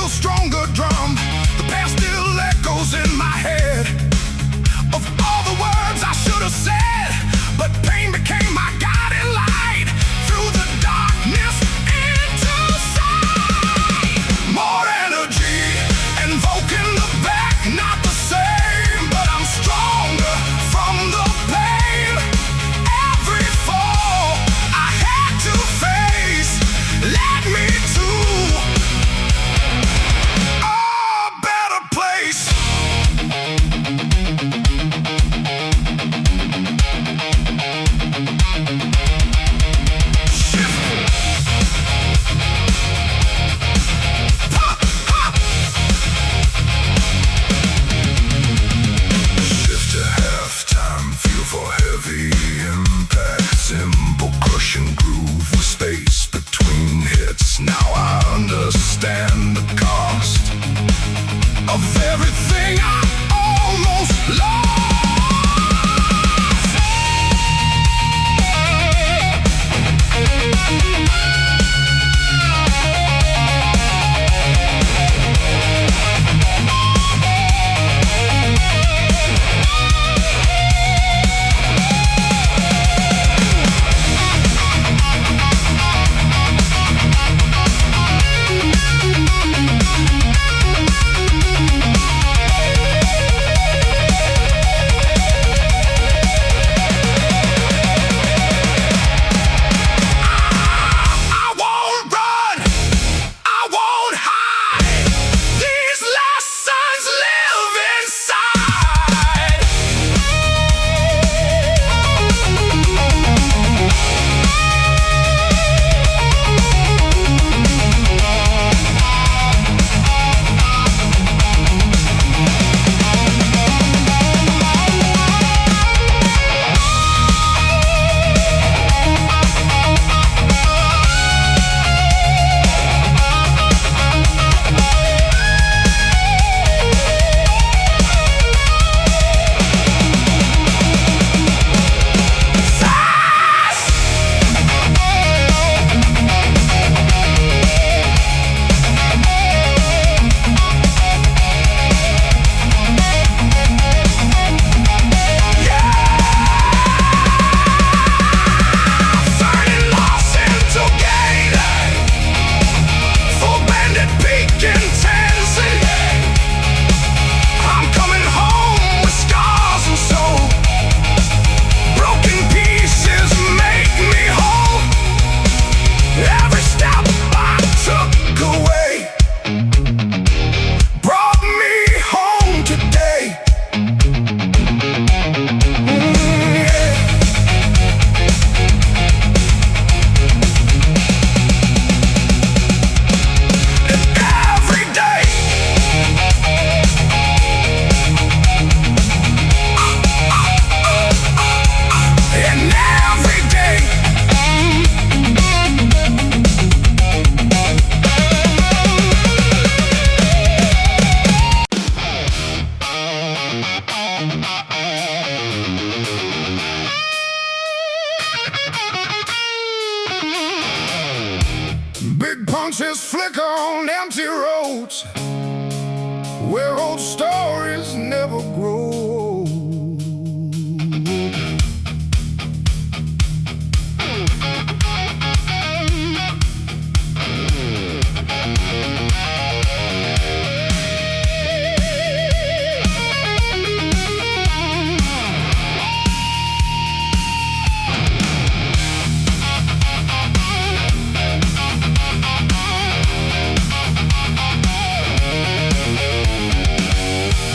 still stronger drum. The past still echoes in my head of all the words I should have said, but pain became my guiding light through the darkness into sight. More energy, invoking the back, not the same, but I'm stronger from the pain. Every fall I had to face led me to a better place. Shift to halftime, feel for heavy impact. Simple crushing groove with space between hits. Now I understand the cost of everything I almost lost. Big punches flicker on empty roads where old stories never grow.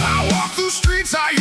I walk through streets I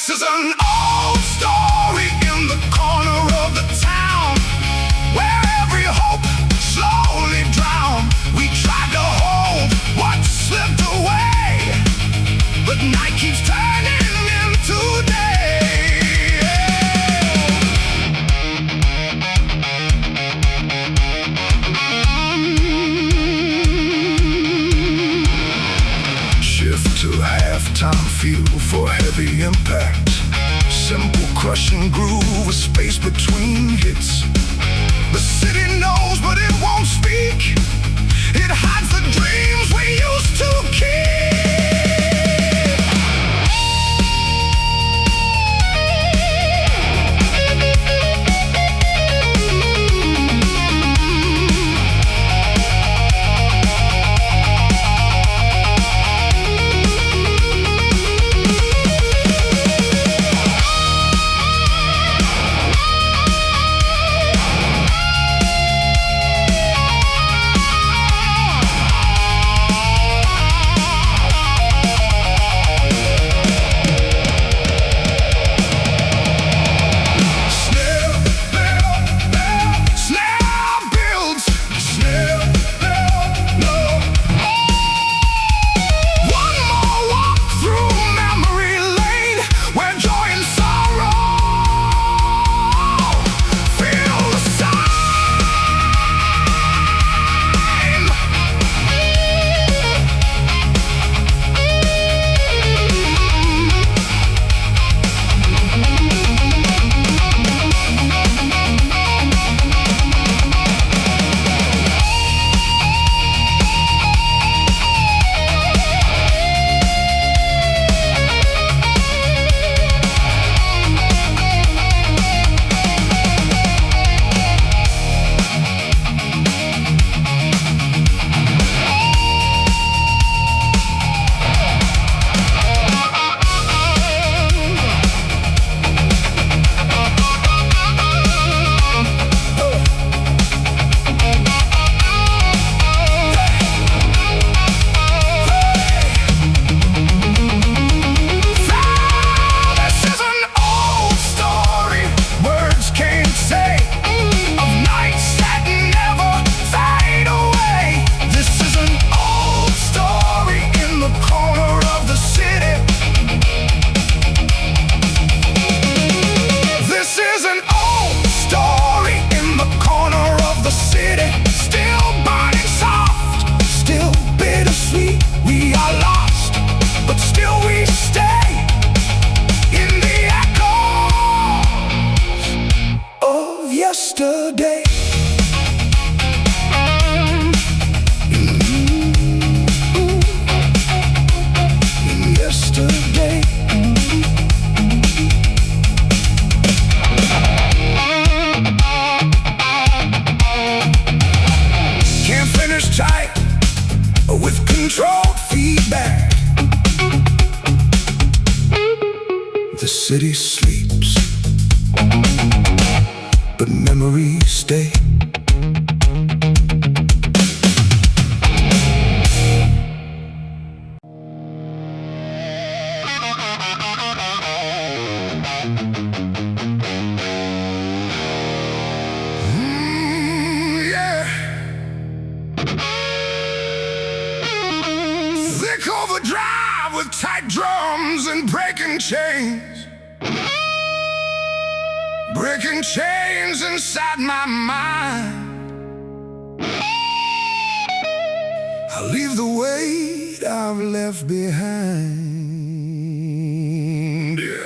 This is an old story in the corner of the town, where every hope slowly drowned. We tried to hold what slipped away, but night keeps turning into day. Shift to halftime, feel for heavy impact. Simple crushing groove, a space between hits. The city knows, but it won't speak. It hides the dreams we used to keep. Yesterday. Yesterday. Can't finish tight with controlled feedback. The city sleeps, but memories stay. Yeah. Thick overdrive with tight drums and breaking chains. Breaking chains inside my mind. I leave the weight I've left behind. Yeah.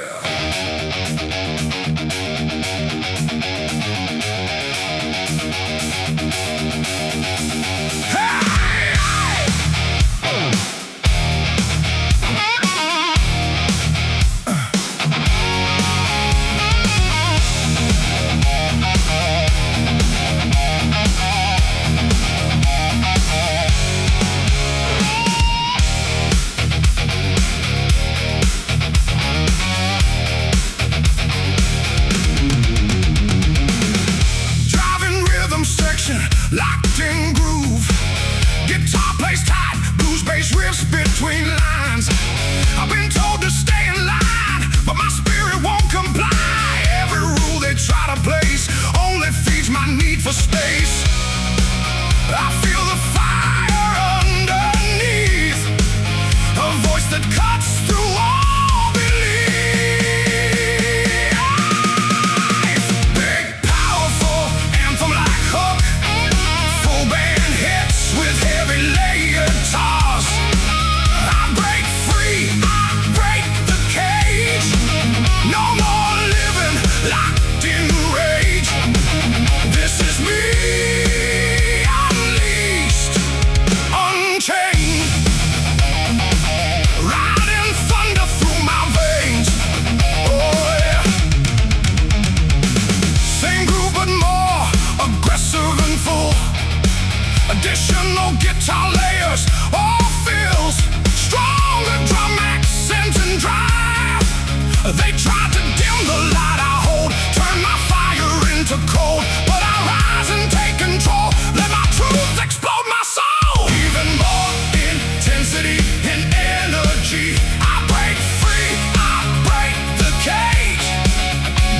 They tried to dim the light I hold, turn my fire into cold, but I rise and take control. Let my truth explode my soul. Even more intensity and energy. I break free, I break the cage.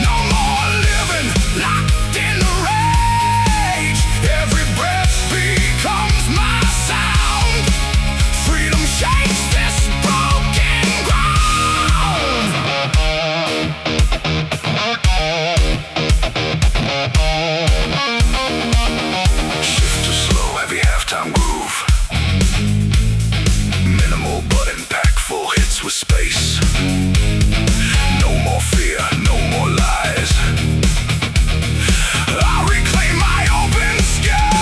No more living locked in rage. Every breath becomes my sound. Freedom shakes this broken ground. Shift to slow, heavy halftime groove. Minimal but impactful hits with space. No more fear, no more lies. I reclaim my open skies.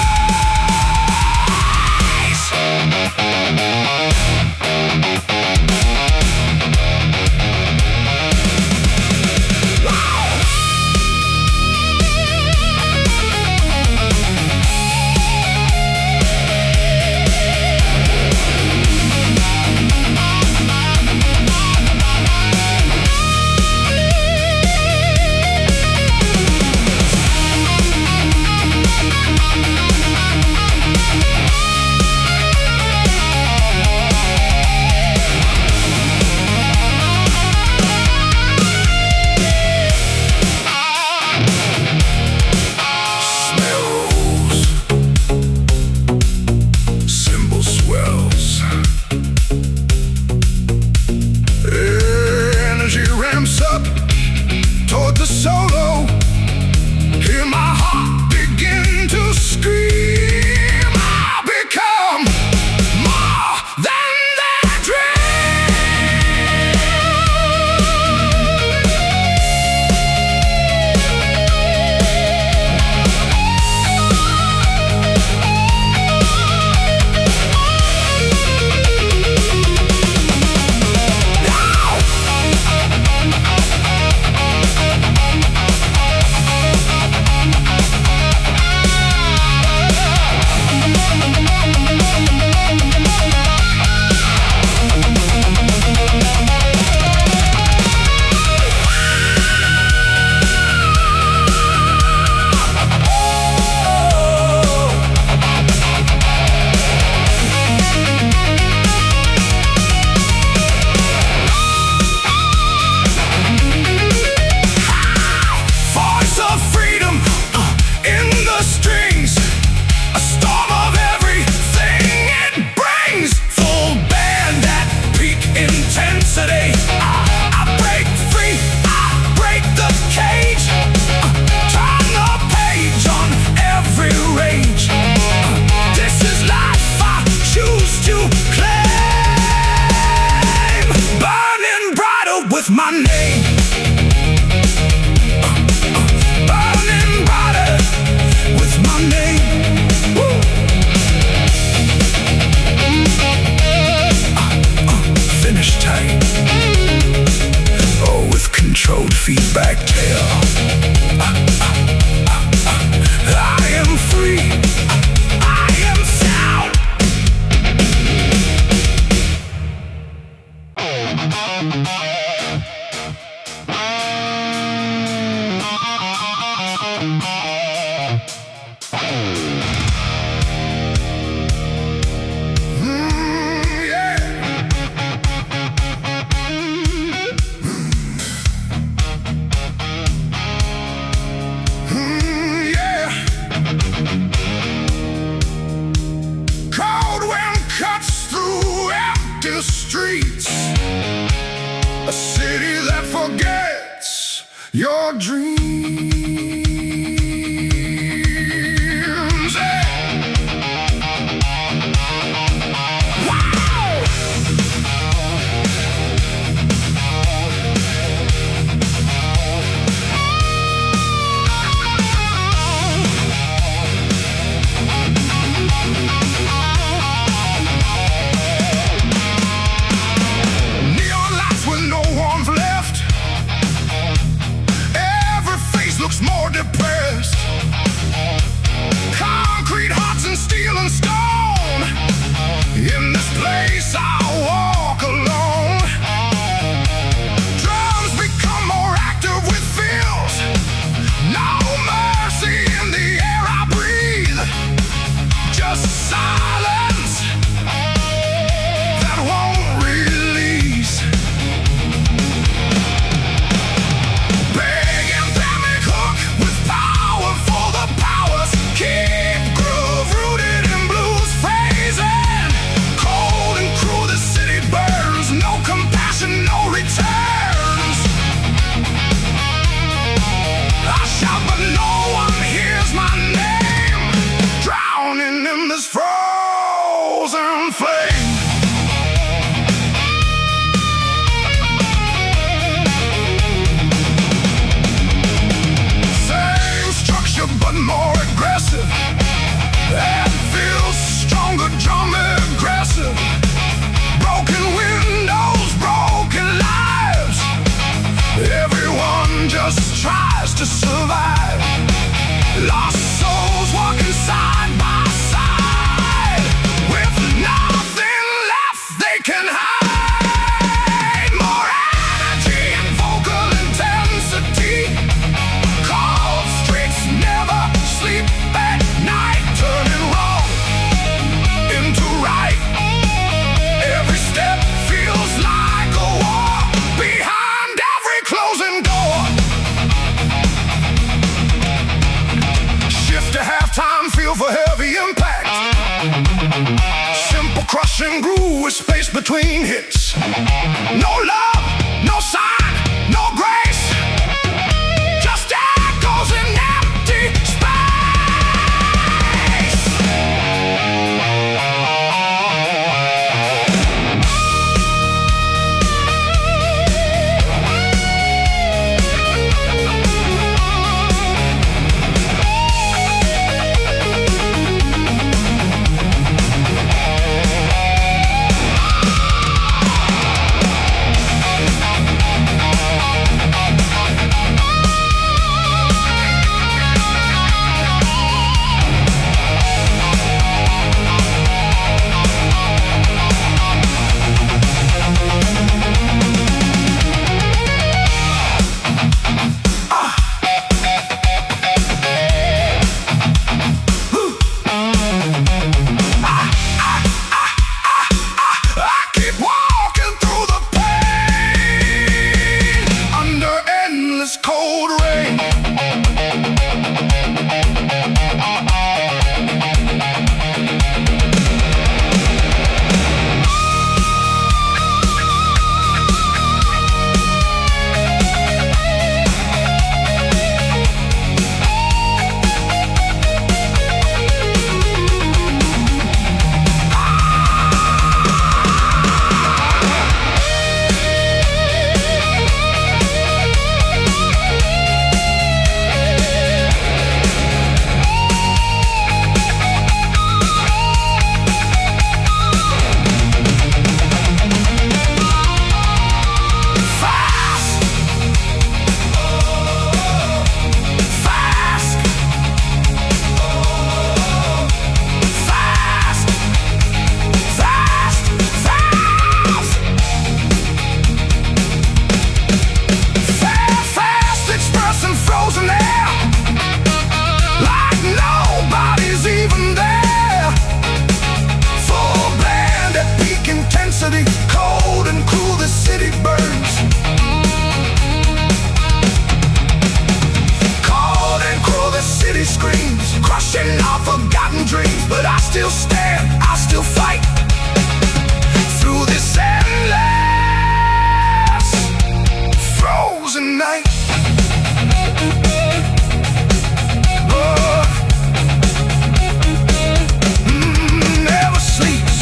Toward the solo, hear my heart begin to scream. I'll become more than that with my name. Burning brighter with my name. Woo. Finish tight. Oh, with controlled feedback tail. I am free. I am sound. Streets, a city that forgets your dreams. Hey. Wow. More rise to survive. Lost souls walking side by side, with nothing left they can hide. More energy and vocal intensity. Cold streets never sleep at night, turning wrong into right. Every step feels like a war behind every closing door. Shift to halftime, feel for heavy impact. Simple crushing groove with space between hits. No love, no sign, no grace. Just echoes in empty space. Cold rain. Cold and cruel, the city burns. Cold and cruel, the city screams, crushing our forgotten dreams. But I still stand, I still fight through this endless frozen night. Never sleeps.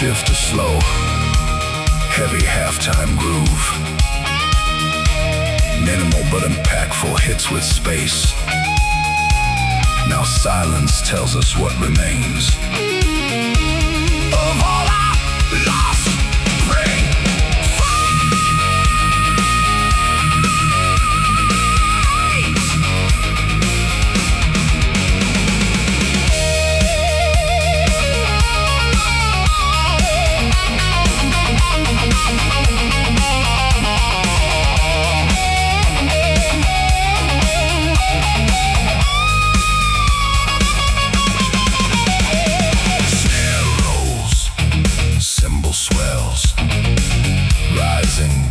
shift to slow, heavy halftime groove. Minimal but impactful hits with space. Now silence tells us what remains. Of all our lost prey.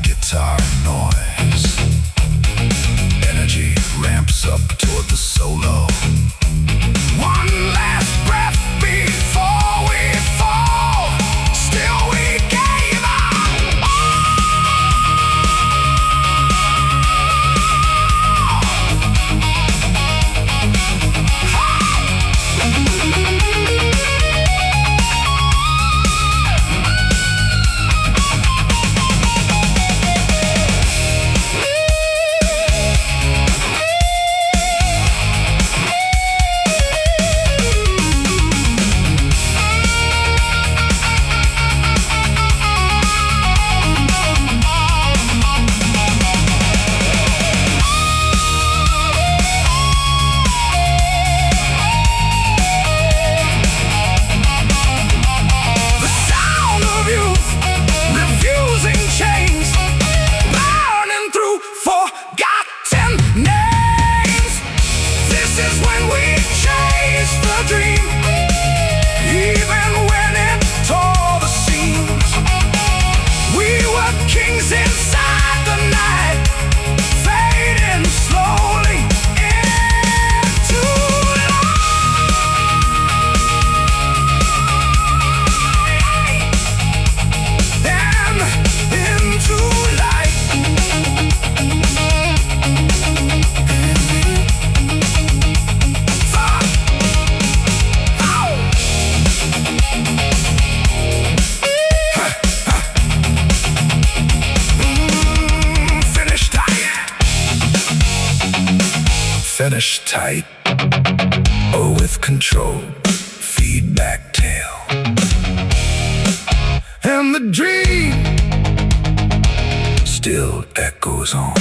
Guitar noise. Energy ramps up toward the solo. One last breath before we fall. Still we gave up. Finish tight or with control, feedback tail. And the dream still echoes on.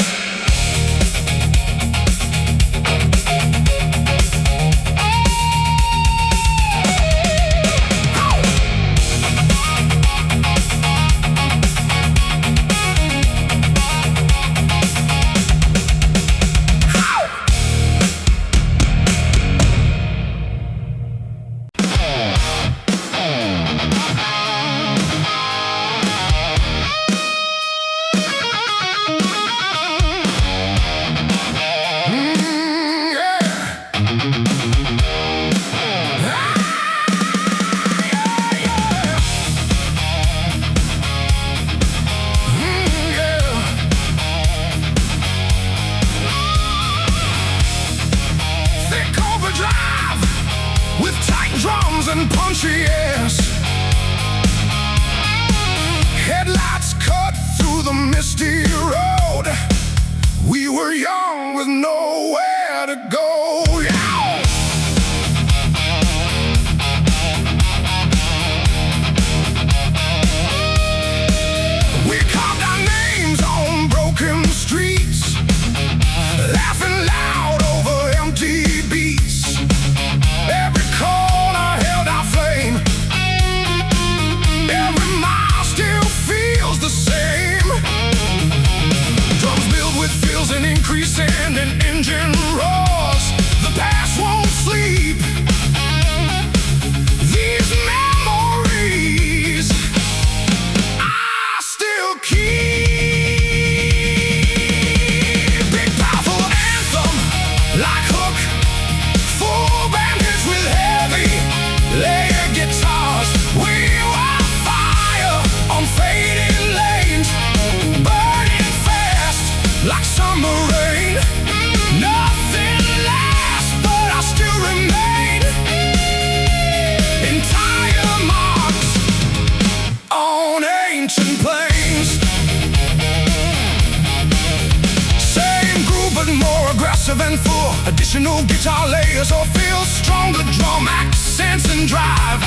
Additional guitar layers or feel stronger drum accents and drive.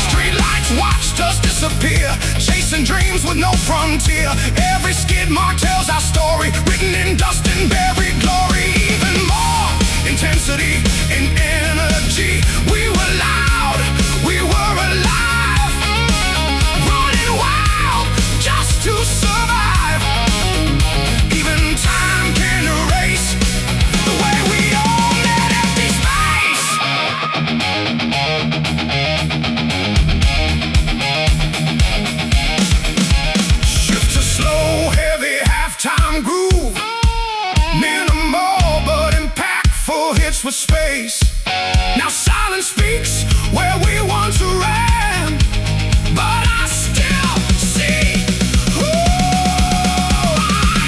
Street lights watched us disappear, chasing dreams with no frontier. Every skid mark tells our story, written in dust and buried glory. Even more intensity and energy. We were loud, we were alive, running wild just to survive. Even time can erase the way we own that empty space. Shift to slow, heavy halftime groove. Minimal but impactful hits with space. Now silence speaks where we once ran, but I still see who I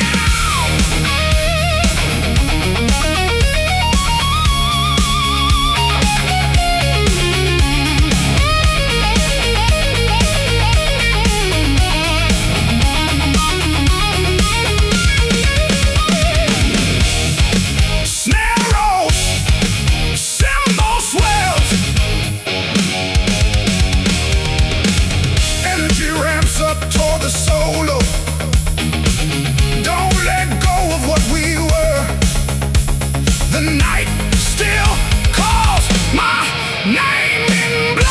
Snare rolls, cymbal swells, energy ramps up toward the solo. Don't let go of what we were. The night still calls my name in blood.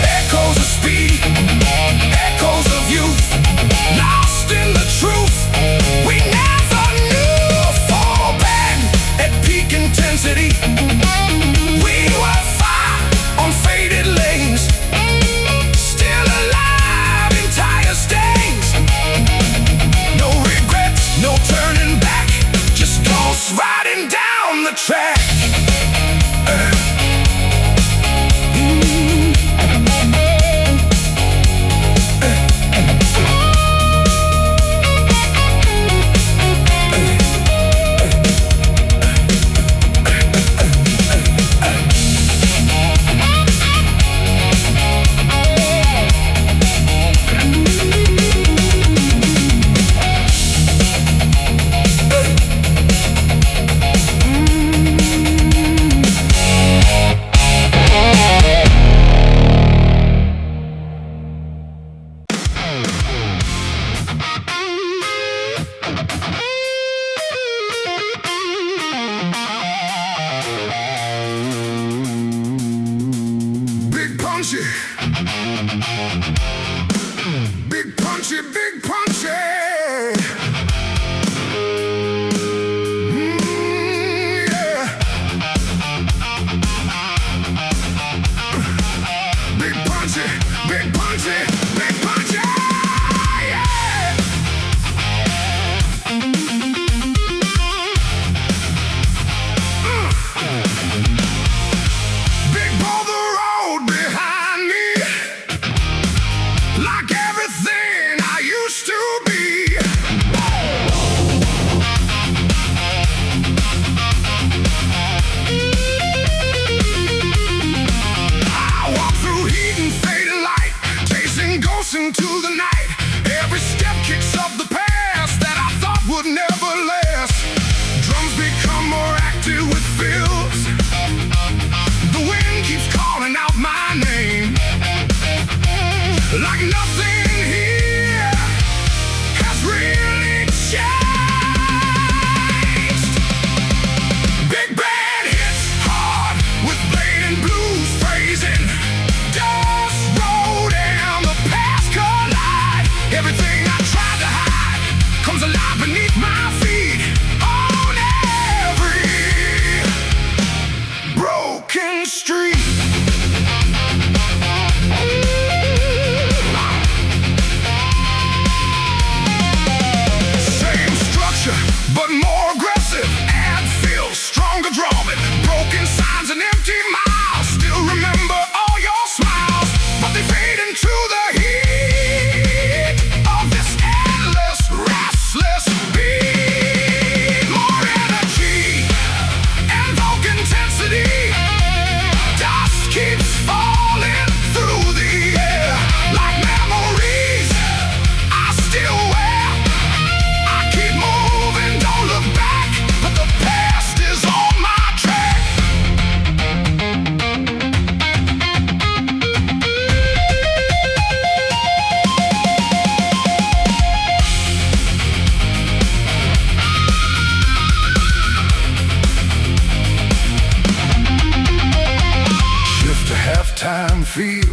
Echoes of speed, echoes of youth, lost in the truth we never knew. Fall back at peak intensity. We were fire on faded lanes, still alive in tire stains. No regrets, no turning back, just ghosts riding down the track. Big punchy, big punchy, big punchy. Yeah. Big punchy, big punchy, big punchy. Yeah. Big boulder road behind me, like everything I used to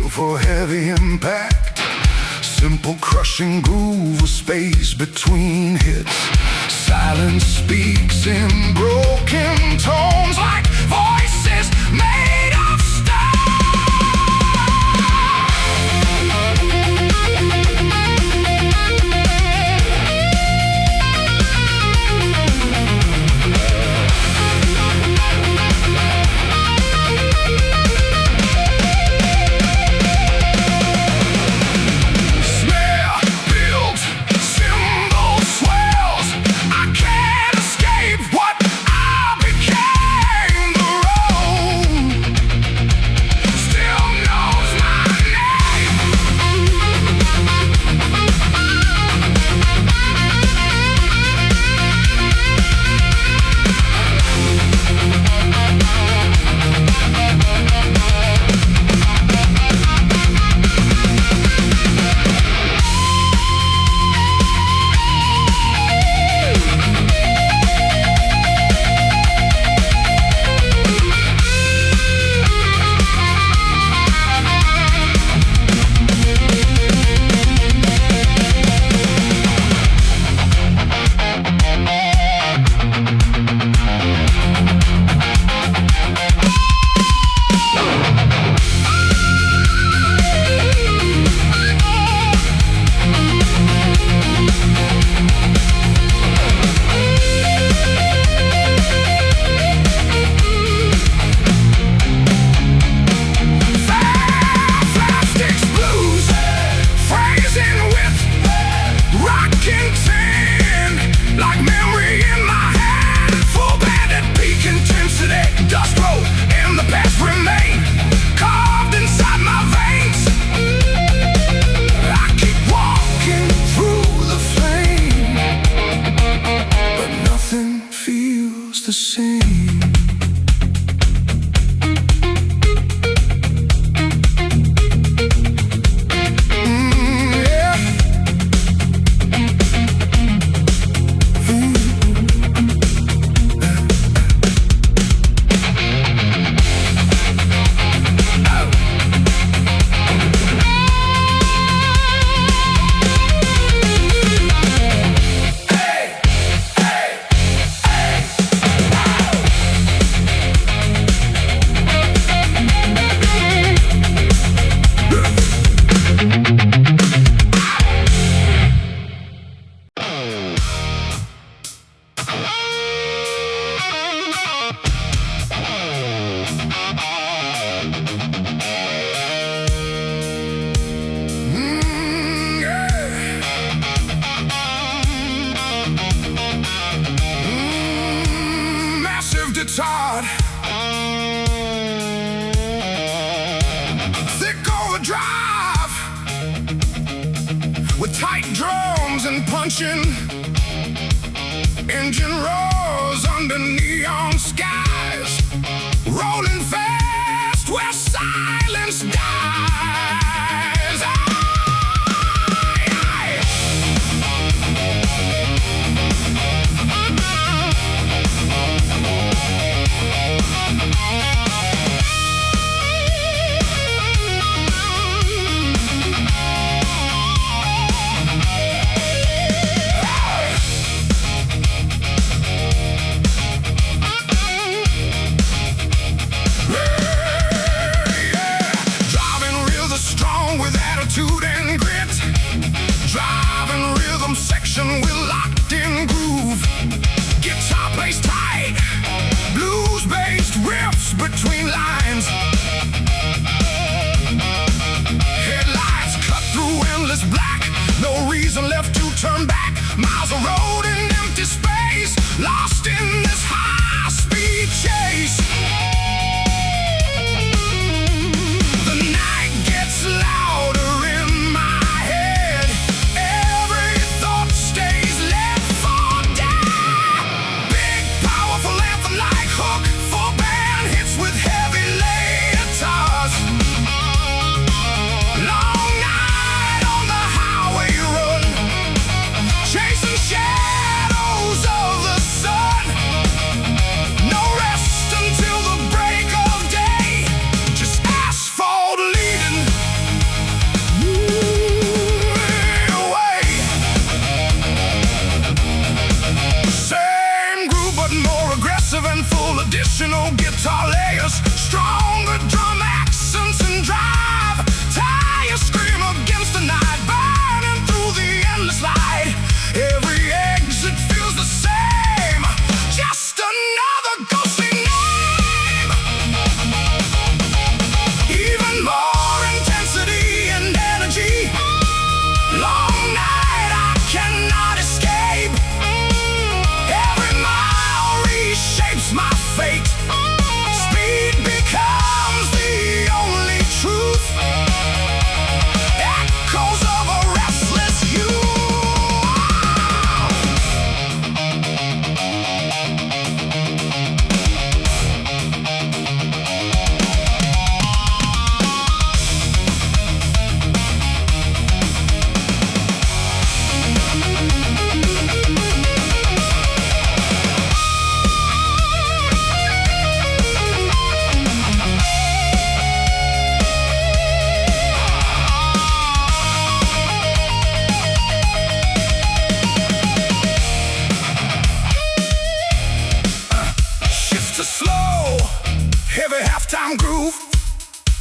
for heavy impact. Simple crushing groove with space between hits. Silence speaks in broken tones like voices made of the same. Guitar, thick overdrive with tight drums and punching. Engine roars under neon skies, rolling fast where silence dies. With locked-in groove, guitar plays tight, blues-based riffs between lines. Headlights cut through endless black, no reason left to turn back. Miles of road in empty space, lost in this high-speed chase. The night gets louder. Chasing shadows of the sun.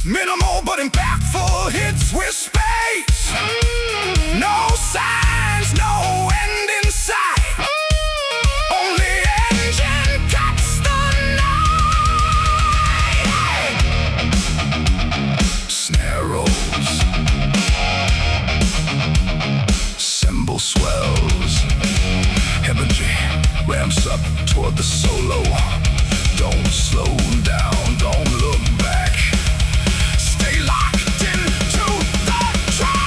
Minimal but impactful hits with space. No signs, no end in sight. Only engine cuts the night. Snare rolls, cymbal swells, energy ramps up toward the solo. Don't slow down, don't look back. Stay locked into the track.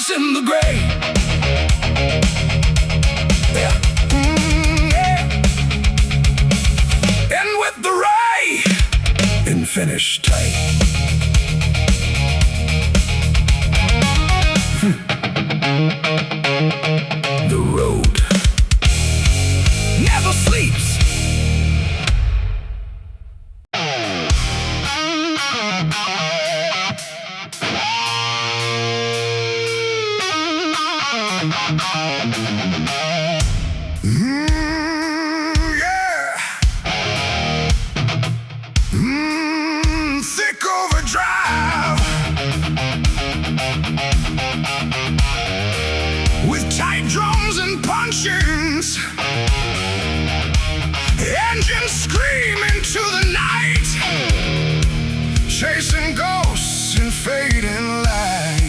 In the gray, yeah. Yeah. And with the ray in finish tight. The road never sleeps. Thick overdrive with tight drums and punchings, engines scream into the night, chasing ghosts in fading light.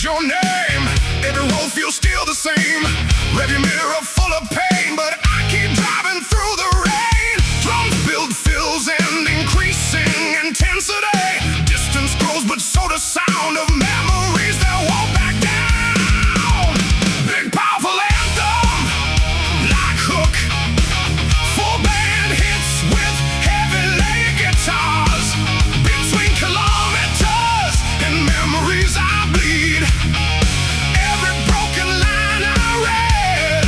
Your name, every road feels still the same. Rearview mirror full of pain, but I keep driving through the rain. Drums build fills and increasing intensity. Distance grows, but so does sound of memories that won't back down. Big powerful anthem, like hook, full band hits with heavy layer guitars. Between kilometers and memories I bleed. Every broken line I read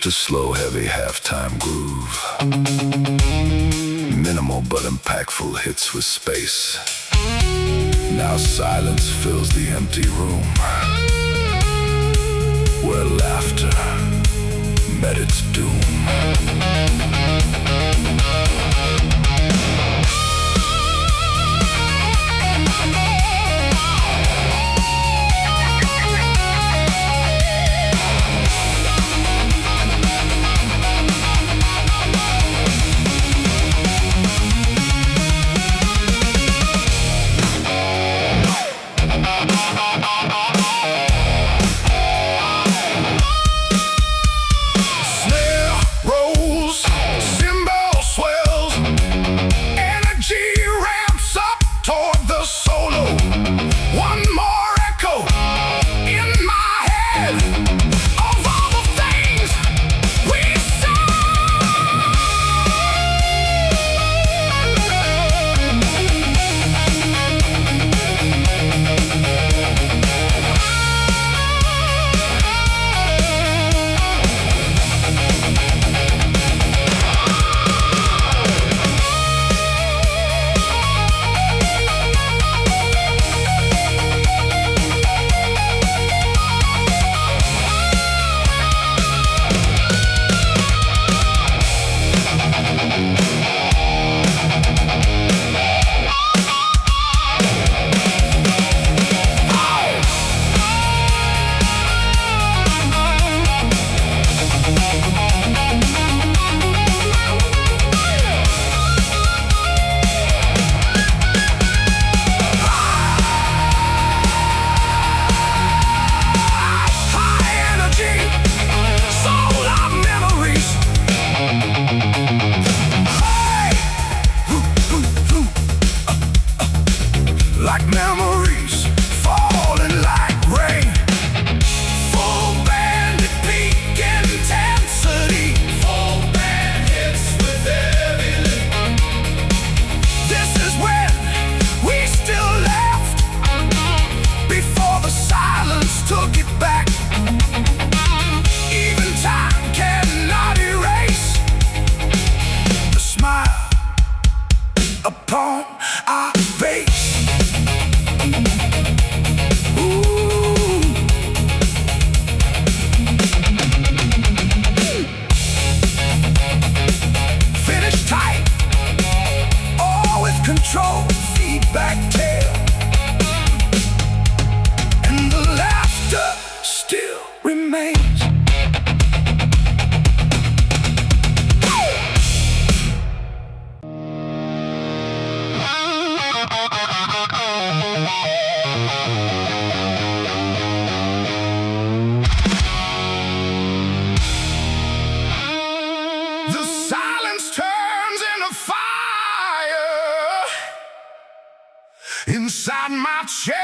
to slow, heavy halftime groove. Minimal but impactful hits with space. Now silence fills the empty room, where laughter met its doom. Like memories falling like rain. Full band at peak intensity. Full band hits with heavy lift. This is when we still left, before the silence took it back. Even time cannot erase the smile upon our face. Control, feedback tail, and the laughter still remains. The silence turns into fire inside my chest.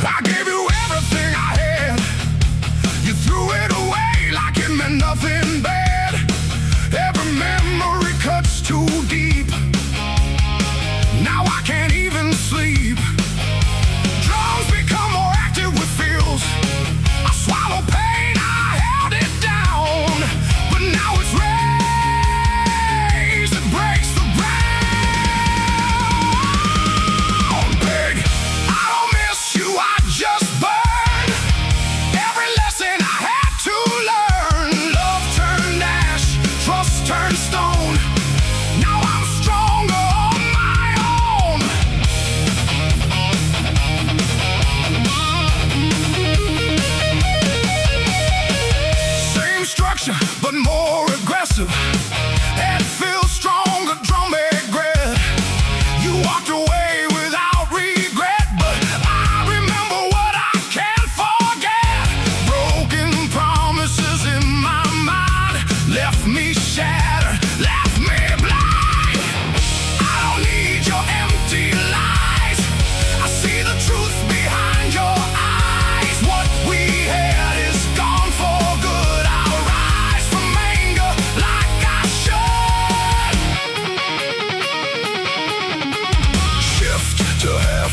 I gave you everything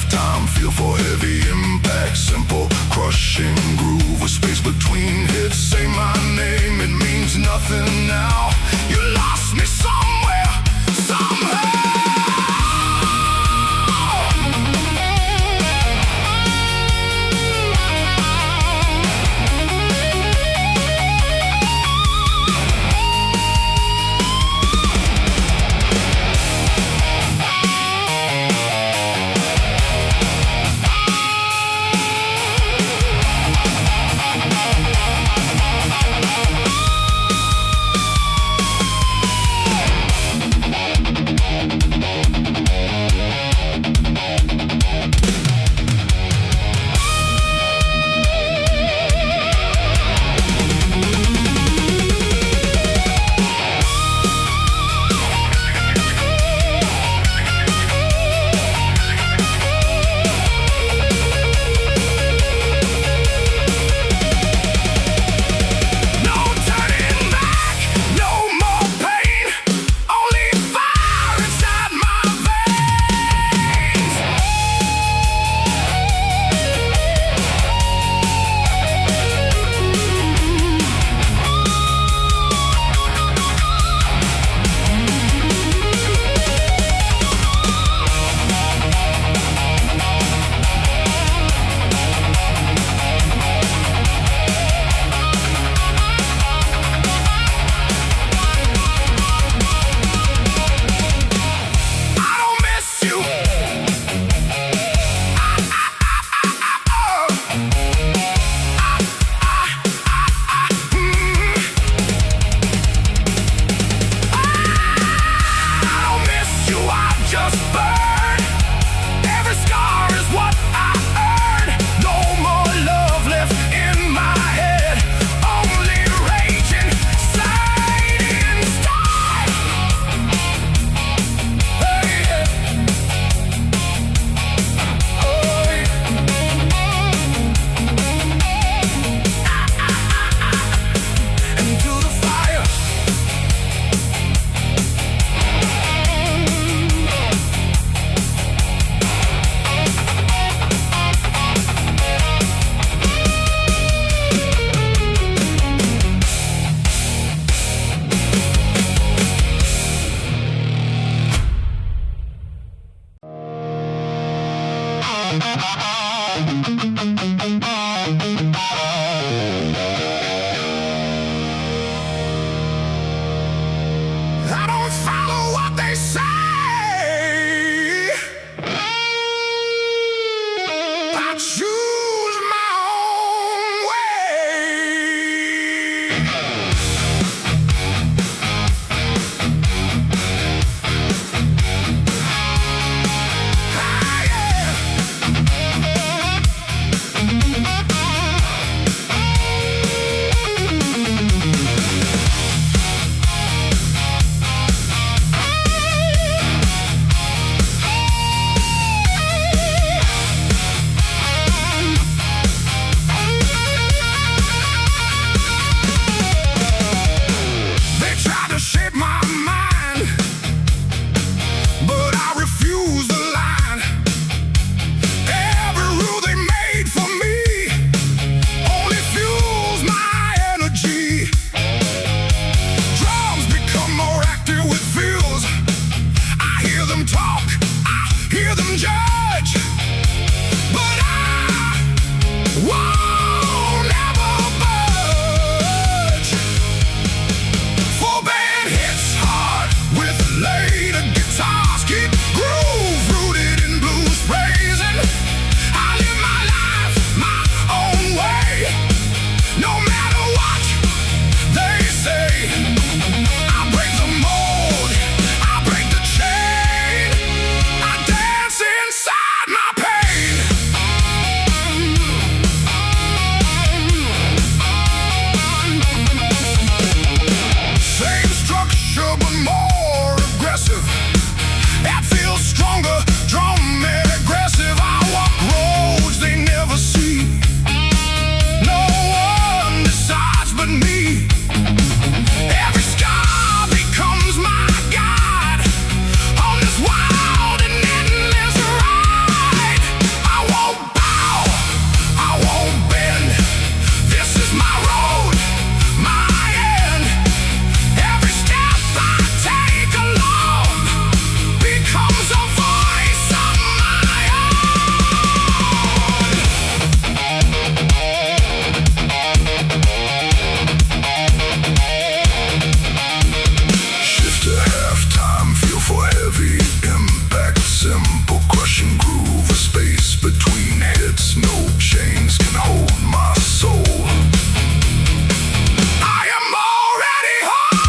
halftime feel for heavy impact. Simple, crushing groove with space between hits. Say my name, it means nothing now. You lost me somewhere, somehow. I don't follow what they say. I choose my own way. Ah, yeah. rushing groove, a space between hits. No chains can hold my soul. I am already home.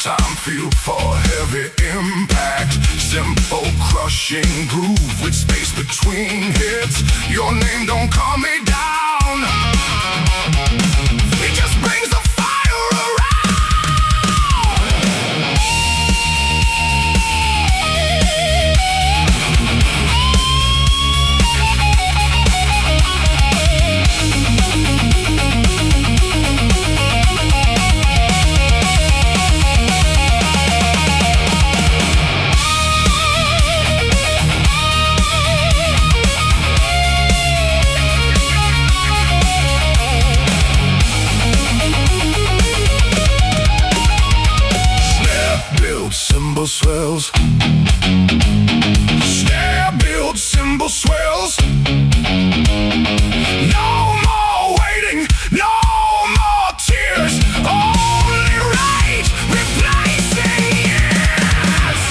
Time feel for heavy impact. Simple crushing groove with space between hits. Your name don't calm me down. It just brings the fire around. Cymbal swells. Snare build, cymbal swells. No more waiting, no more tears. Only rage replacing years.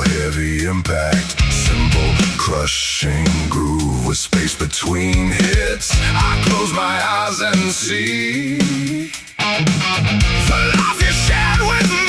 heavy impact. Simple, crushing groove with space between hits. I close my eyes and see the life you shared with me.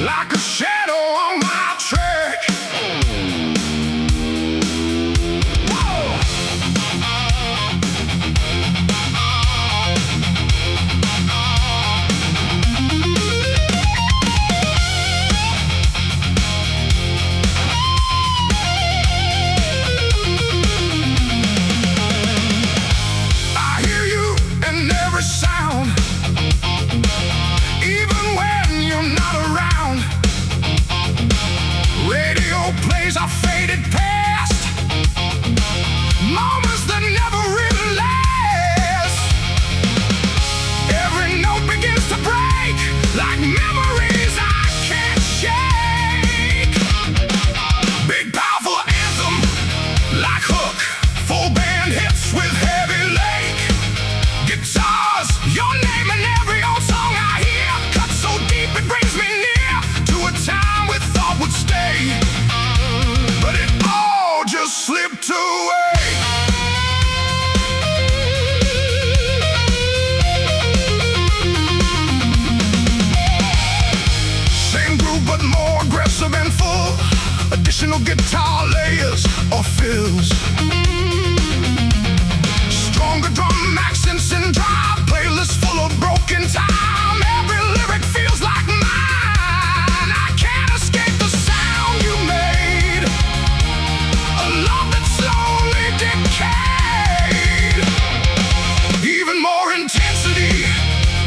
Like a shadow on my track. Whoa. I hear you in every sound, even when you're not around. Radio plays are faded past, moments that never really last. Every note begins to break, like memories I can't shake. Big powerful anthem, like Hook, full band hits with heavy lake. Guitars, your name in every old song I hear, cut so deep it brings me near to a time we thought would stay, but it all just slipped away. Same groove but more aggressive and full, additional guitar layers or fills. Stronger drum accents and drive, playlists full of broken time. Every lyric feels like mine. I can't escape the sound you made, a love that slowly decayed. Even more intensity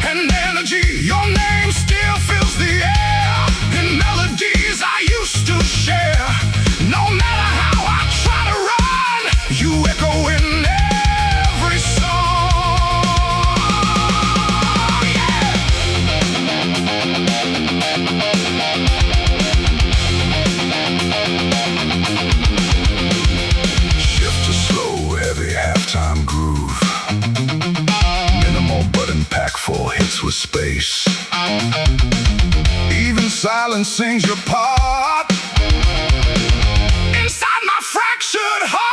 and energy, your name still fills the air in melodies I used to share. No matter how I try to run, you echo in every song. Yeah. Shift to slow, heavy halftime groove. Minimal but impactful hits with space. Even silence sings your part inside my fractured heart.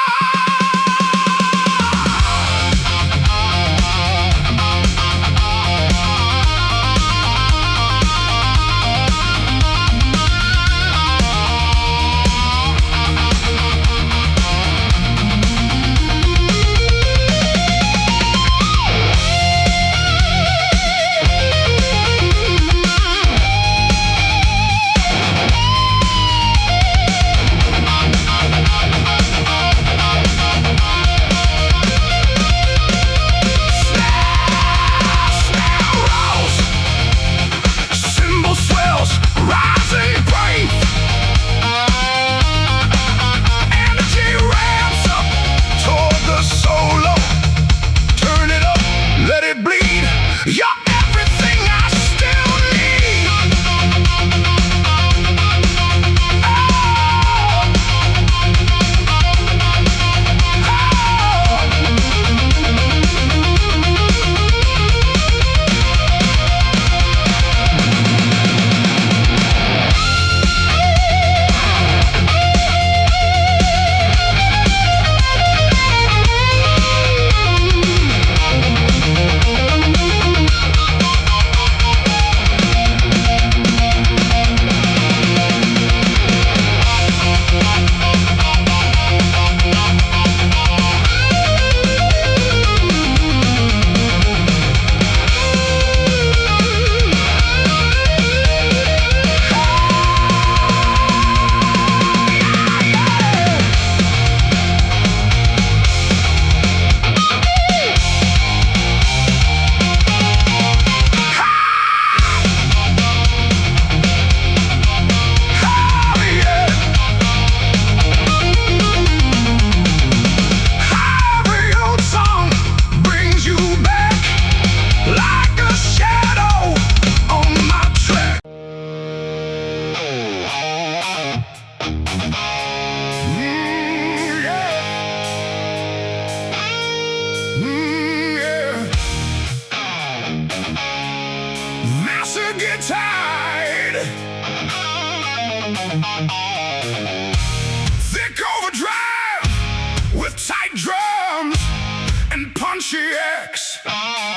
X.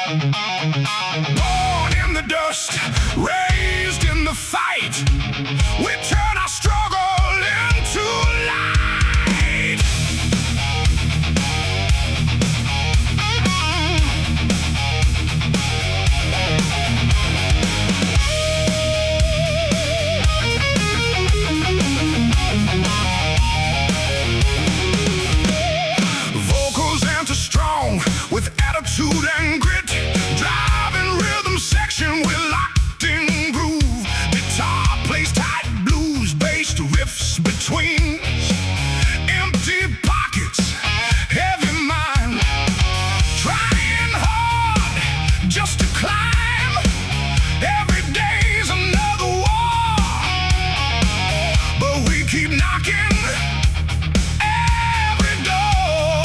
Born in the dust, raised in the fight. We turn our struggle into light. Vocals enter strong with attitude and grit. Driving rhythm section with locked in groove. Guitar plays tight, blues based riffs between. Empty pockets, heavy mind. Trying hard just to climb. Every day's another war, but we keep knocking every door.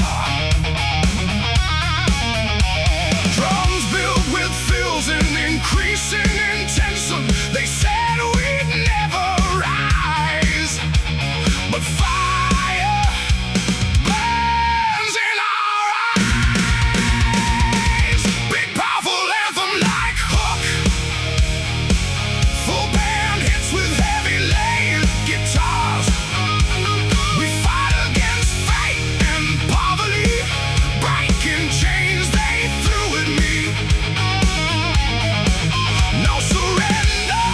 Drums built with fills and increasing intensity. They said we'd never rise, but fire burns in our eyes. Big powerful anthem like Hook. Full band hits with heavy laid guitars. We fight against fate and poverty, breaking chains they threw at me. No surrender,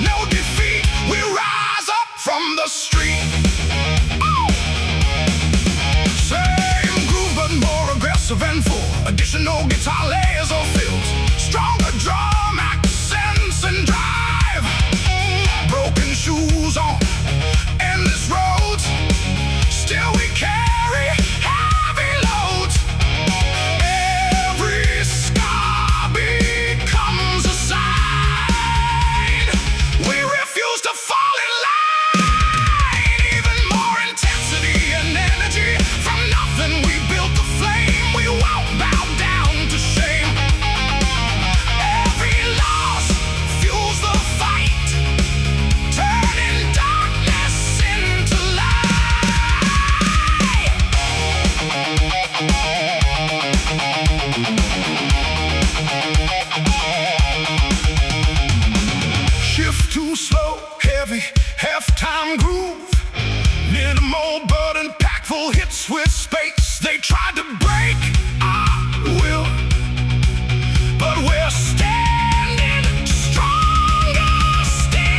no defeat. We rise up from the street. Same groove but more aggressive and full. Additional guitar layers or fills. Stronger drum accents and drive. Broken shoes on endless roads. Still we carry heavy loads. Every scar becomes a sign. We refuse to fall in line. Even more intensity and energy. From nothing we built the flame. We won't bow down to shame. Every loss fuels the fight, turning darkness into light. Shift too slow, heavy, halftime groove. Minimal but impactful hits with space. They tried to break our will, but we're standing stronger still.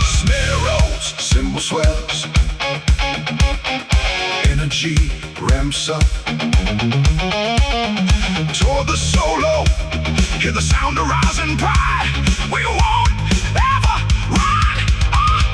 Snare rolls, cymbal swells. Energy ramps up. Toward the solo, hear the sound of rising pride. We won't ever run or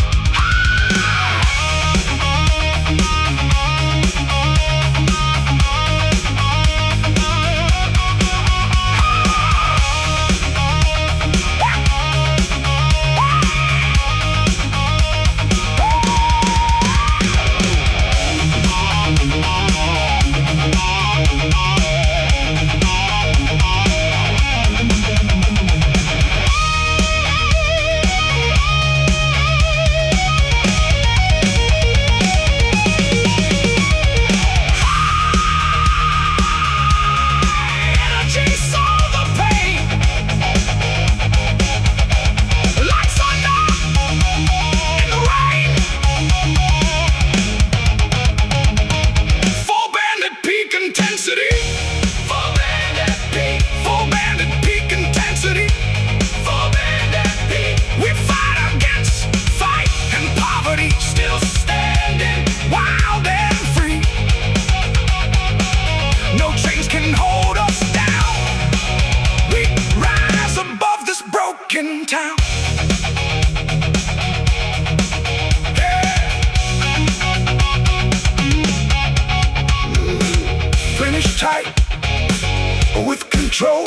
control,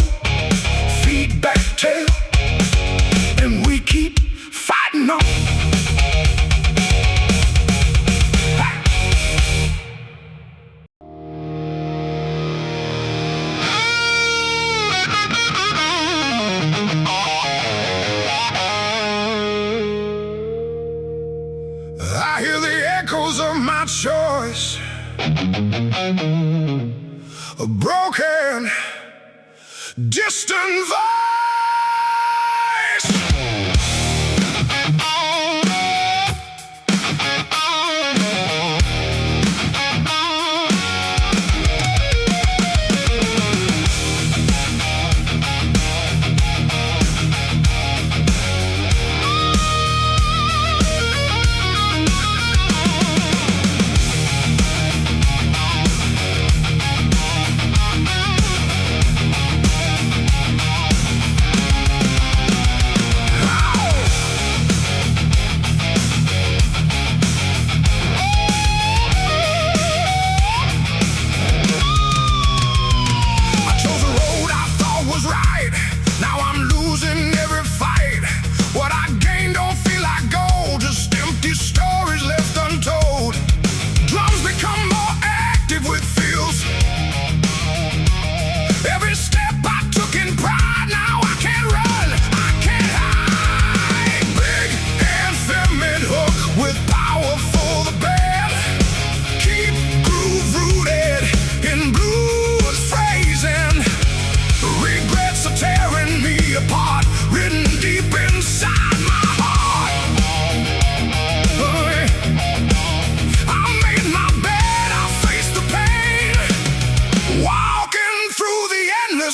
feedback tail, and we keep fighting on. I hear the echoes of my choice, a broken, distant voice.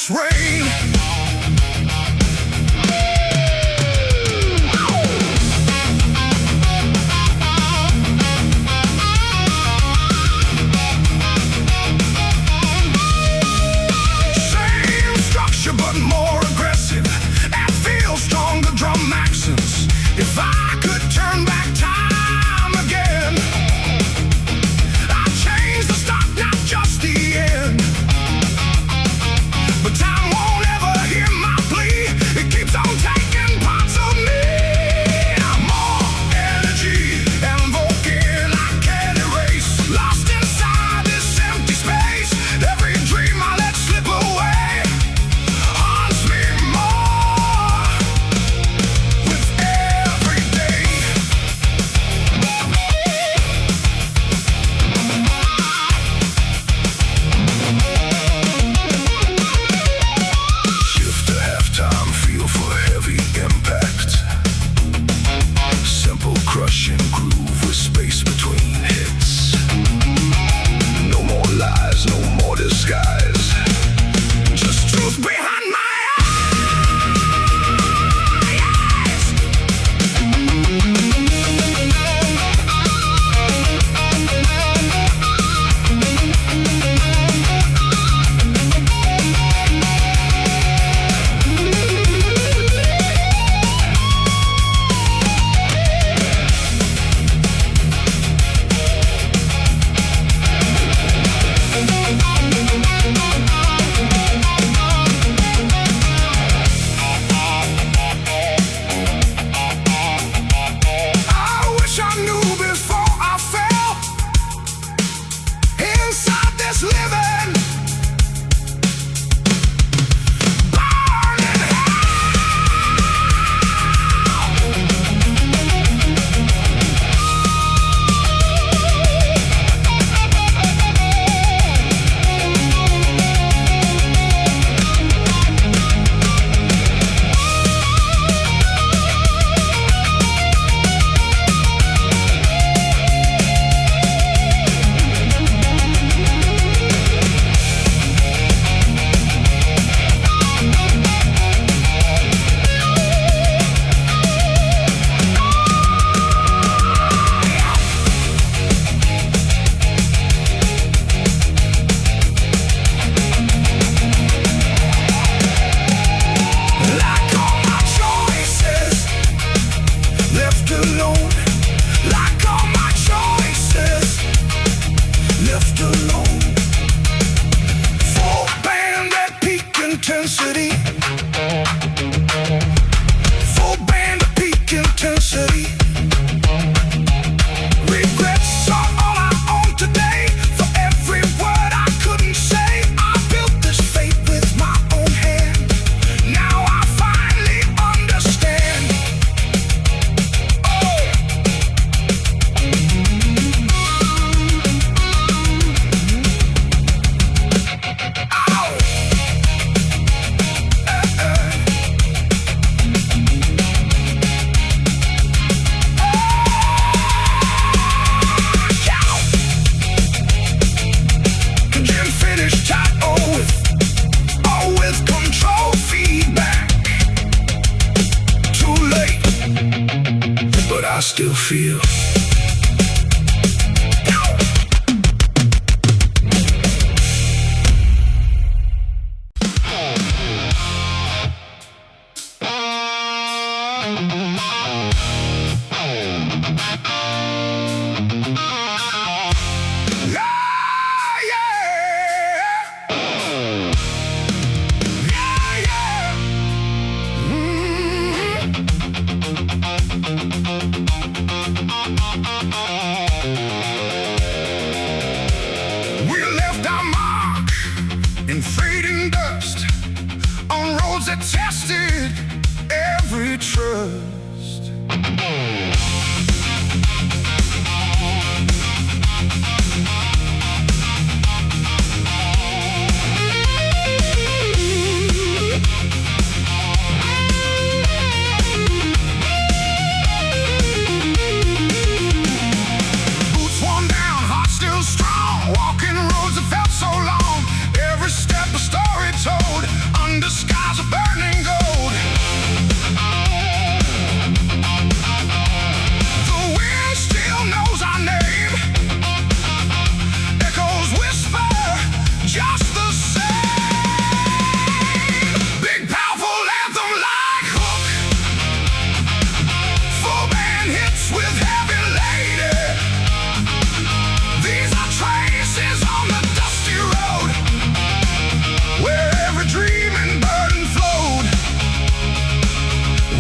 Rain. Same structure but more aggressive, and feel stronger drum accents. If I could turn back time again, I'd change the start, not just the end. But time won't ever hear my plea. It keeps on taking parts of me. More energy and invoking I can't erase. Lost inside this empty space. Every dream I let slip away haunts me more with every day. Shift to halftime, feel for heavy impact. Simple crushing groove with space between hits. No more lies, no more disguise. Just truth behind my eyes. I wish I knew before I fell inside this living, burning like all my choices left alone. Like all my choices left alone. Full band at peak and intensity. Full band of peak intensity. Regrets are all I own today. For every word I couldn't say, I built this fate with my own hand. Now I finally understand. Oh. Ow. I still feel. We left our mark in fading dust on roads that tested every trust. Walking roads that felt so long, every step a story told, under skies of burning gold. The wind still knows our name, echoes whisper just the same. Big powerful anthem like hook, full band hits with heavy lady. These are traces on the dusty road, where every dream and burden flowed.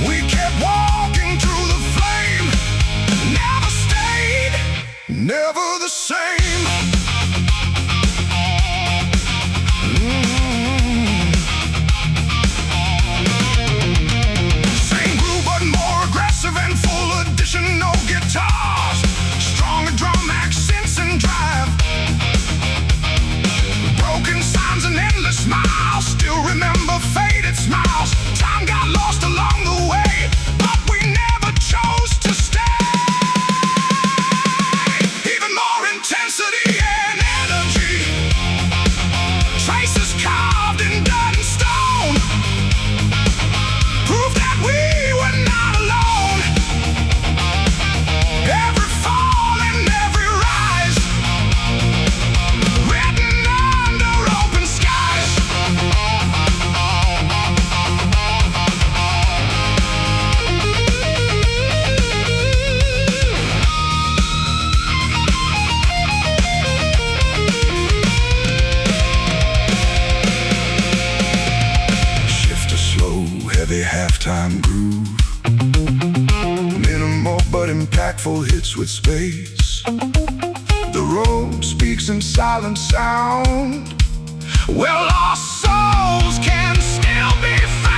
We kept walking through the flame, never stayed, never the same. Same groove but more aggressive and full additional guitars, stronger drum accents and drive. Broken signs and endless smiles, still remember faded smiles. Time got lost along the way, but we never chose to stay. Even more intensity and energy, traces carved in dirt and stone, proof that we were not alone. Every fall and every rise, written under open skies. Shift a slow, heavy halftime groove, minimal but impactful hits with space. The road speaks in silent sound, where lost souls can still be found.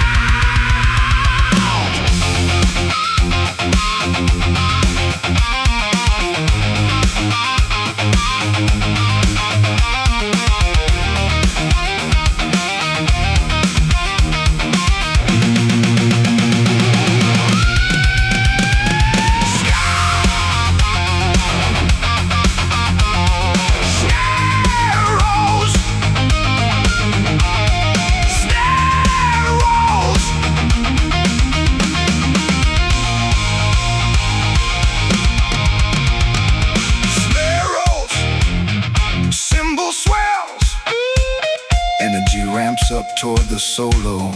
Ramps up toward the solo.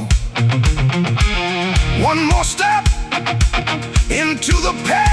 One more step into the past.